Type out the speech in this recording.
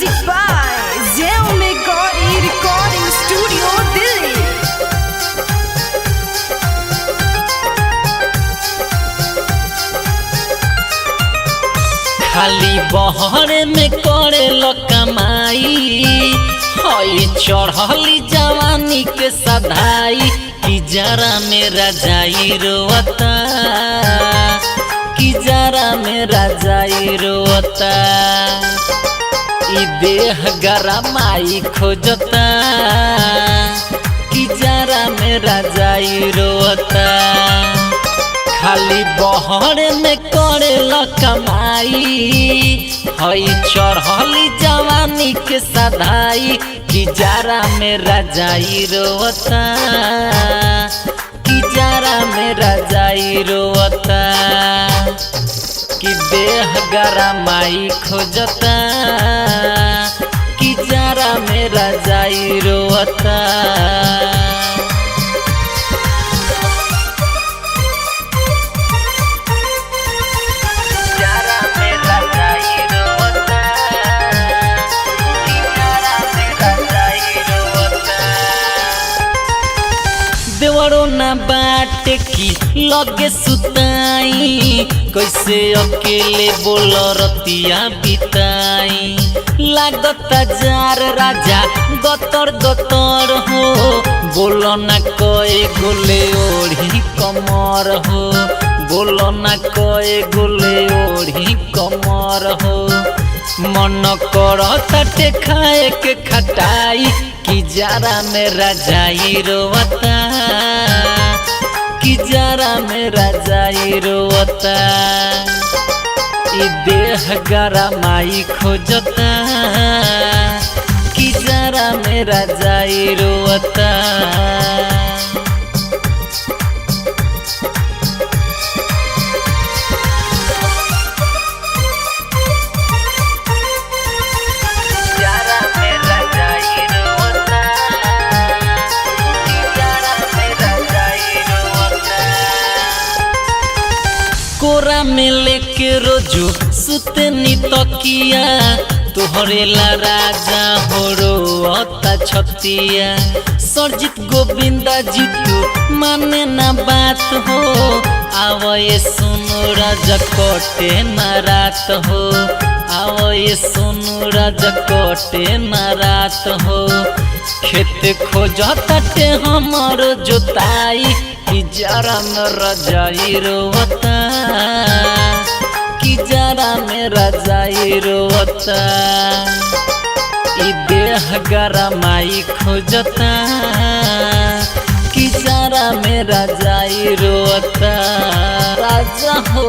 Music by Xiaomi Gauri Recording Studio, Delhi. खाली बहरे में करे कमाई हई चढ़ली जवानी के सधाई कि जरा मेरा जाई रोता कि जरा मेरा जाई रोता ई देह गरमाई खोजता कि जरा मेरा जाई रोता खाली बहरे में करे कमाई हई चढ़ली जवानी के सधाई कि जरा मेरा जाई रोता कि जरा मेरा जाई रोता कि देह गरमाई खोजता कि जरा मेरा जाई रोता देवरो ना बाट की लगे सुताई कैसे अकेले बोल रतिया बिताई लागता जार राजा गतर गतर हो बोलो ना कोई गोले ओढ़ी कमर हो बोलो ना कोई गोले ओढ़ी कमर हो मन करता खाए के खटाई कि जरा मेरा जाई रोता कि जरा मेरा जाई रोता ई देह गरमाई खोजता कि जरा मेरा जाई रोता कोरा में लेके रोजो सुतनी तकिया तोहरे ला राजा हो रोता छतिया सरजित गोविंदा जीतू माने ना बात हो आवये सुनो राजा कोटे ना रात हो आवये सुनो राजा कोटे ना रात हो खेत खोजता ते हमारो जोताई कि जरा मेरा जाई रोता कि जरा मेरा जाई रोता ई देह गरमाई खोजता कि जरा मेरा जाई रोता राजा हो।